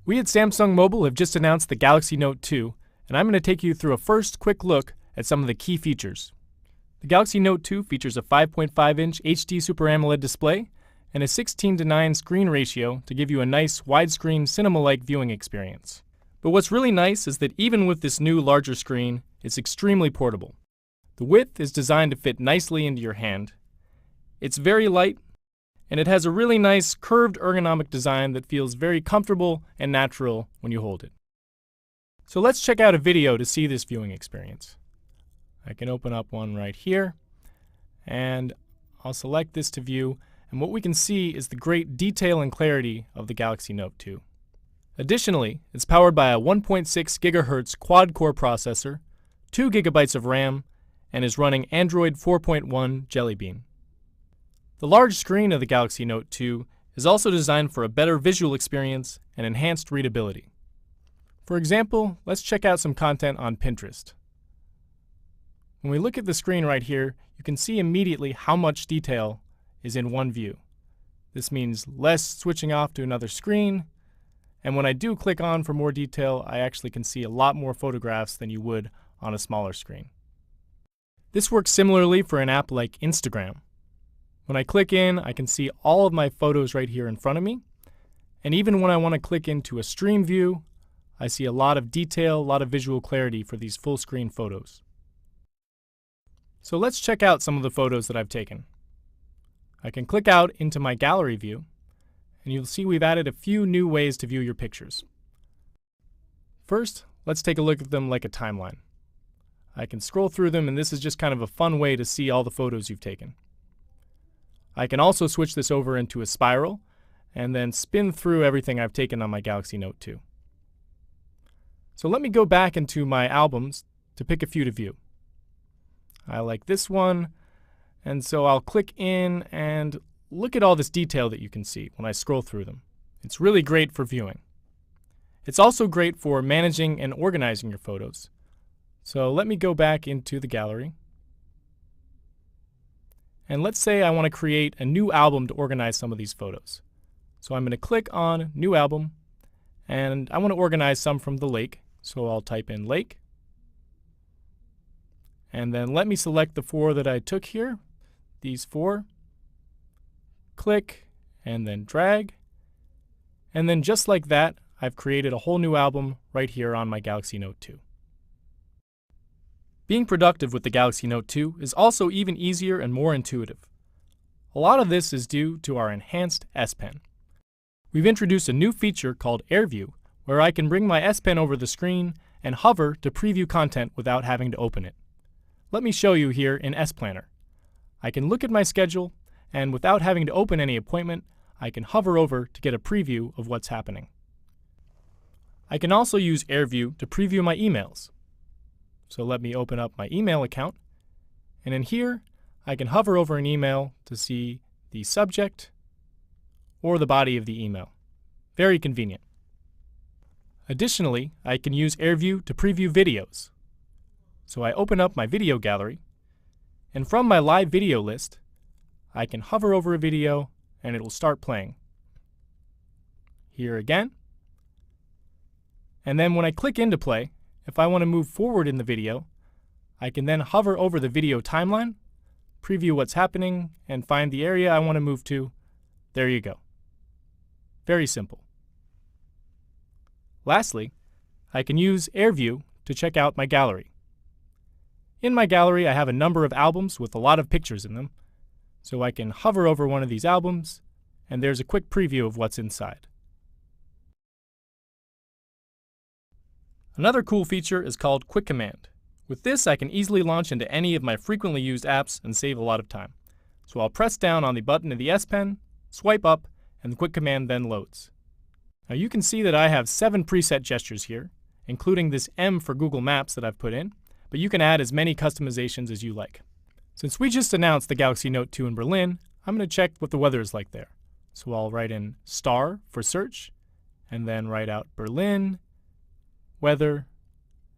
We at Samsung Mobile have just announced the Galaxy Note 2, and I'm going to take you through a first quick look at some of the key features. The Galaxy Note 2 features a 5.5-inch HD Super AMOLED display and a 16:9 screen ratio to give you a nice widescreen cinema-like viewing experience. But what's really nice is that even with this new larger screen, it's extremely portable. The width is designed to fit nicely into your hand. It's very light, and it has a really nice curved ergonomic design that feels very comfortable and natural when you hold it. So let's check out a video to see this viewing experience. I can open up one right here, and I'll select this to view, and what we can see is the great detail and clarity of the Galaxy Note 2. Additionally, it's powered by a 1.6 GHz quad-core processor, 2 GB of RAM, and is running Android 4.1 Jelly Bean. The large screen of the Galaxy Note 2 is also designed for a better visual experience and enhanced readability. For example, let's check out some content on Pinterest. When we look at the screen right here, you can see immediately how much detail is in one view. This means less switching off to another screen, and when I do click on for more detail, I actually can see a lot more photographs than you would on a smaller screen. This works similarly for an app like Instagram. When I click in, I can see all of my photos right here in front of me, and even when I want to click into a stream view, I see a lot of detail, a lot of visual clarity for these full screen photos. So let's check out some of the photos that I've taken. I can click out into my gallery view, and you'll see we've added a few new ways to view your pictures. First, let's take a look at them like a timeline. I can scroll through them, and this is just kind of a fun way to see all the photos you've taken. I can also switch this over into a spiral and then spin through everything I've taken on my Galaxy Note 2. So let me go back into my albums to pick a few to view. I like this one, and so I'll click in and look at all this detail that you can see when I scroll through them. It's really great for viewing. It's also great for managing and organizing your photos. So let me go back into the gallery. And let's say I want to create a new album to organize some of these photos. So I'm going to click on New Album, and I want to organize some from the lake. So I'll type in lake. And then let me select the 4 that I took here, these 4. Click, and then drag. And then just like that, I've created a whole new album right here on my Galaxy Note 2. Being productive with the Galaxy Note 2 is also even easier and more intuitive. A lot of this is due to our enhanced S Pen. We've introduced a new feature called AirView, where I can bring my S Pen over the screen and hover to preview content without having to open it. Let me show you here in S Planner. I can look at my schedule, and without having to open any appointment, I can hover over to get a preview of what's happening. I can also use AirView to preview my emails. So let me open up my email account, and in here I can hover over an email to see the subject or the body of the email. Very convenient. Additionally, I can use AirView to preview videos. So I open up my video gallery, and from my live video list, I can hover over a video and it will start playing. Here again. And then when I click into play, if I want to move forward in the video, I can then hover over the video timeline, preview what's happening, and find the area I want to move to. There you go. Very simple. Lastly, I can use AirView to check out my gallery. In my gallery, I have a number of albums with a lot of pictures in them, so I can hover over one of these albums, and there's a quick preview of what's inside. Another cool feature is called Quick Command. With this, I can easily launch into any of my frequently used apps and save a lot of time. So I'll press down on the button of the S Pen, swipe up, and the Quick Command then loads. Now you can see that I have 7 preset gestures here, including this M for Google Maps that I've put in, but you can add as many customizations as you like. Since we just announced the Galaxy Note 2 in Berlin, I'm going to check what the weather is like there. So I'll write in star for search, and then write out Berlin, weather,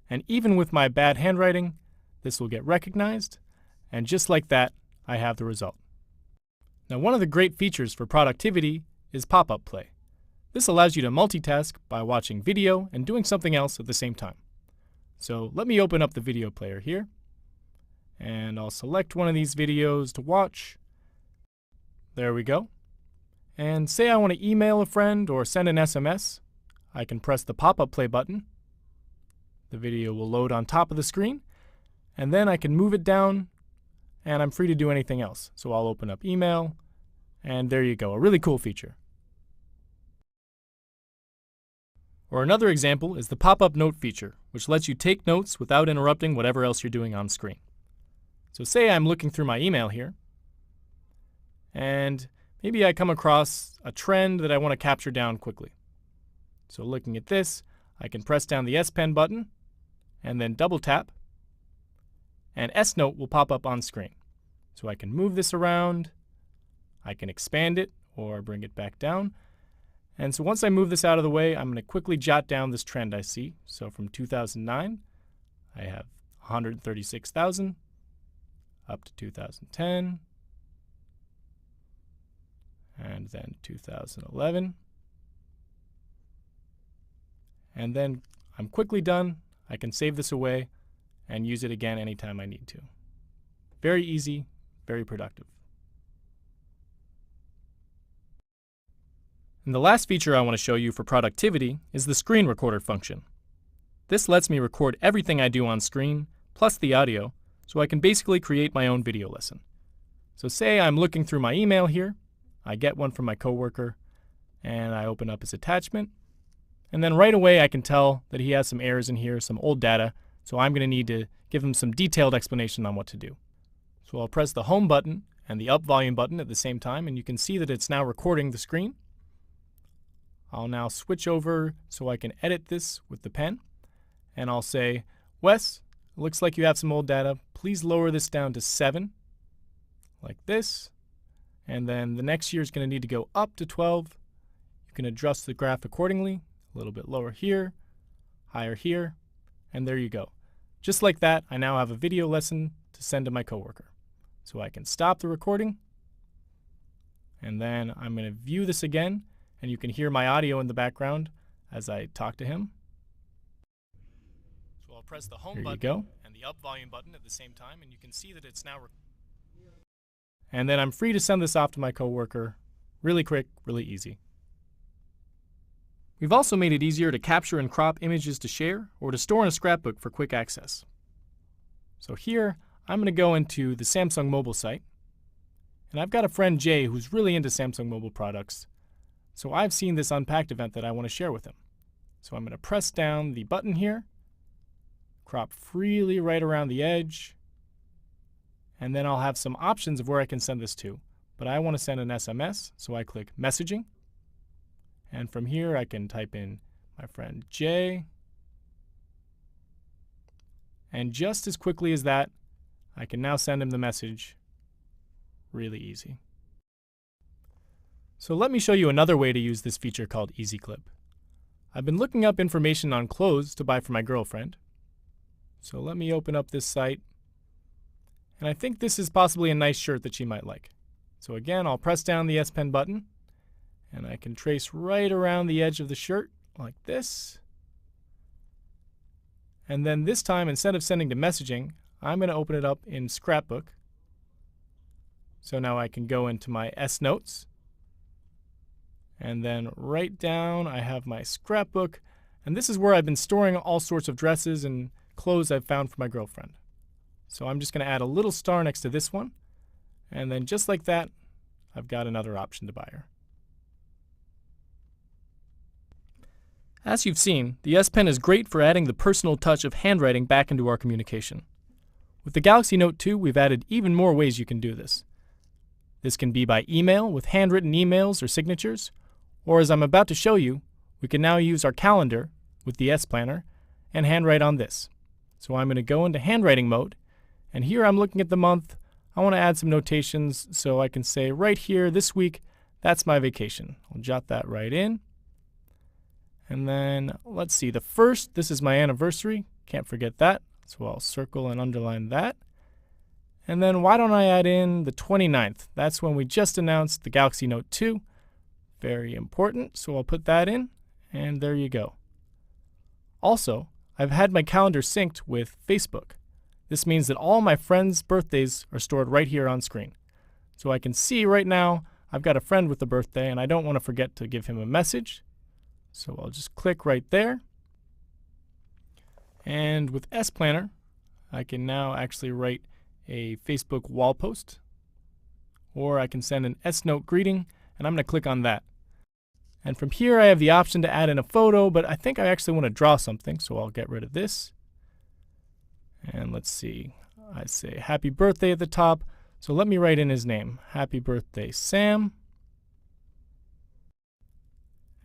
and even with my bad handwriting, this will get recognized, and just like that, I have the result. Now one of the great features for productivity is pop-up play. This allows you to multitask by watching video and doing something else at the same time. So let me open up the video player here, and I'll select one of these videos to watch. There we go. And say I want to email a friend or send an SMS, I can press the pop-up play button. The video will load on top of the screen, and then I can move it down, and I'm free to do anything else. So I'll open up email, and there you go, a really cool feature. Or another example is the pop-up note feature, which lets you take notes without interrupting whatever else you're doing on screen. So say I'm looking through my email here, and maybe I come across a trend that I want to capture down quickly. So looking at this, I can press down the S Pen button and then double tap, and S Note will pop up on screen. So I can move this around, I can expand it or bring it back down. And so once I move this out of the way, I'm going to quickly jot down this trend I see. So from 2009, I have 136,000 up to 2010. And then 2011. And then I'm quickly done. I can save this away and use it again anytime I need to. Very easy, very productive. And the last feature I want to show you for productivity is the screen recorder function. This lets me record everything I do on screen, plus the audio, so I can basically create my own video lesson. So say I'm looking through my email here, I get one from my coworker, and I open up his attachment, and then right away I can tell that he has some errors in here, some old data, so I'm going to need to give him some detailed explanation on what to do. So I'll press the home button and the up volume button at the same time, and you can see that it's now recording the screen. I'll now switch over so I can edit this with the pen, and I'll say, Wes, it looks like you have some old data. Please lower this down to 7, like this. And then the next year is going to need to go up to 12. You can adjust the graph accordingly, a little bit lower here, higher here, and there you go. Just like that, I now have a video lesson to send to my coworker. So I can stop the recording, and then I'm going to view this again, and you can hear my audio in the background as I talk to him. So I'll press the home button and the up volume button at the same time, and you can see that it's now and then I'm free to send this off to my coworker. Really quick, really easy. We've also made it easier to capture and crop images to share or to store in a scrapbook for quick access. So here, I'm going to go into the Samsung mobile site, and I've got a friend Jay who's really into Samsung mobile products. So I've seen this Unpacked event that I want to share with him. So I'm going to press down the button here, crop freely right around the edge, and then I'll have some options of where I can send this to. But I want to send an SMS, so I click Messaging. And from here I can type in my friend Jay. And just as quickly as that, I can now send him the message. Really easy. So let me show you another way to use this feature called Easy Clip. I've been looking up information on clothes to buy for my girlfriend. So let me open up this site. And I think this is possibly a nice shirt that she might like. So again, I'll press down the S Pen button, and I can trace right around the edge of the shirt like this. And then this time, instead of sending to messaging, I'm going to open it up in Scrapbook. So now I can go into my S Notes. And then right down, I have my scrapbook. And this is where I've been storing all sorts of dresses and clothes I've found for my girlfriend. So I'm just going to add a little star next to this one. And then just like that, I've got another option to buy her. As you've seen, the S Pen is great for adding the personal touch of handwriting back into our communication. With the Galaxy Note 2, we've added even more ways you can do this. This can be by email with handwritten emails or signatures, or as I'm about to show you, we can now use our calendar with the S Planner and handwrite on this. So I'm going to go into handwriting mode, and here I'm looking at the month. I want to add some notations, so I can say right here, this week, that's my vacation. I'll jot that right in. And then, let's see, the 1st, this is my anniversary. Can't forget that, so I'll circle and underline that. And then why don't I add in the 29th? That's when we just announced the Galaxy Note 2. Very important, so I'll put that in, and there you go. Also, I've had my calendar synced with Facebook. This means that all my friends' birthdays are stored right here on screen. So I can see right now I've got a friend with a birthday and I don't want to forget to give him a message. So I'll just click right there. And with S Planner, I can now actually write a Facebook wall post. Or I can send an S-Note greeting, and I'm going to click on that. And from here I have the option to add in a photo, but I think I actually want to draw something, so I'll get rid of this. And let's see, I say happy birthday at the top, so let me write in his name. Happy birthday, Sam.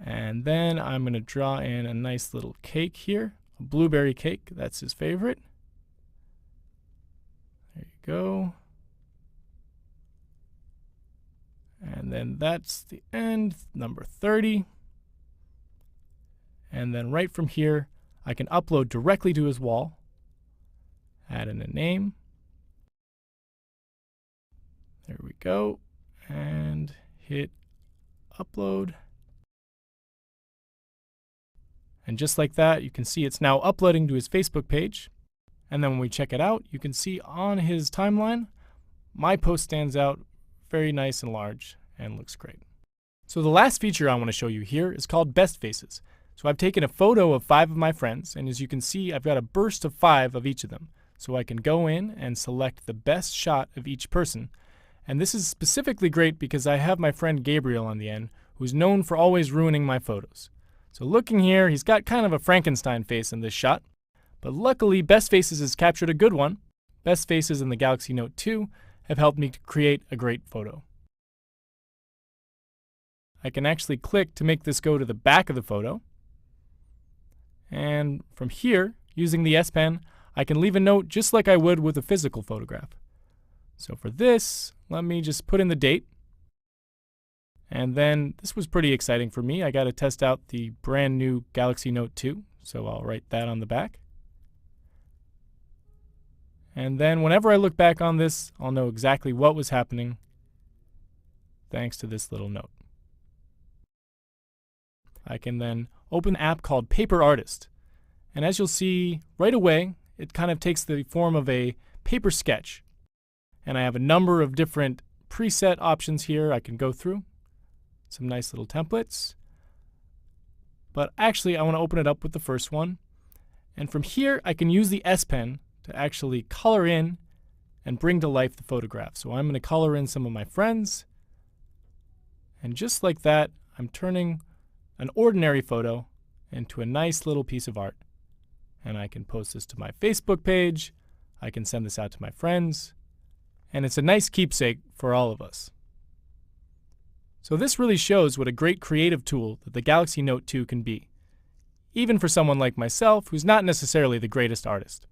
And then I'm going to draw in a nice little cake here, a blueberry cake, that's his favorite. There you go. And then that's the end, number 30. And then right from here, I can upload directly to his wall. Add in a name. There we go. And hit upload. And just like that, you can see it's now uploading to his Facebook page. And then when we check it out, you can see on his timeline, my post stands out very nice and large and looks great. So the last feature I want to show you here is called Best Faces. So I've taken a photo of 5 of my friends, and as you can see, I've got a burst of 5 of each of them. So I can go in and select the best shot of each person. And this is specifically great because I have my friend Gabriel on the end, who's known for always ruining my photos. So looking here, he's got kind of a Frankenstein face in this shot. But luckily, Best Faces has captured a good one. Best Faces in the Galaxy Note 2 have helped me to create a great photo. I can actually click to make this go to the back of the photo. And from here, using the S Pen, I can leave a note just like I would with a physical photograph. So for this, let me just put in the date. And then this was pretty exciting for me. I got to test out the brand new Galaxy Note 2, so I'll write that on the back. And then whenever I look back on this, I'll know exactly what was happening thanks to this little note. I can then open an app called Paper Artist. And as you'll see right away, it kind of takes the form of a paper sketch. And I have a number of different preset options here I can go through. Some nice little templates. But actually, I want to open it up with the first one. And from here, I can use the S Pen to actually color in and bring to life the photograph. So I'm going to color in some of my friends. And just like that, I'm turning an ordinary photo into a nice little piece of art. And I can post this to my Facebook page. I can send this out to my friends. And it's a nice keepsake for all of us. So this really shows what a great creative tool that the Galaxy Note 2 can be, even for someone like myself who's not necessarily the greatest artist.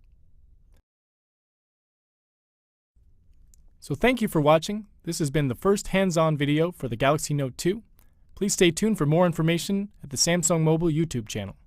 So thank you for watching. This has been the first hands-on video for the Galaxy Note 2. Please stay tuned for more information at the Samsung Mobile YouTube channel.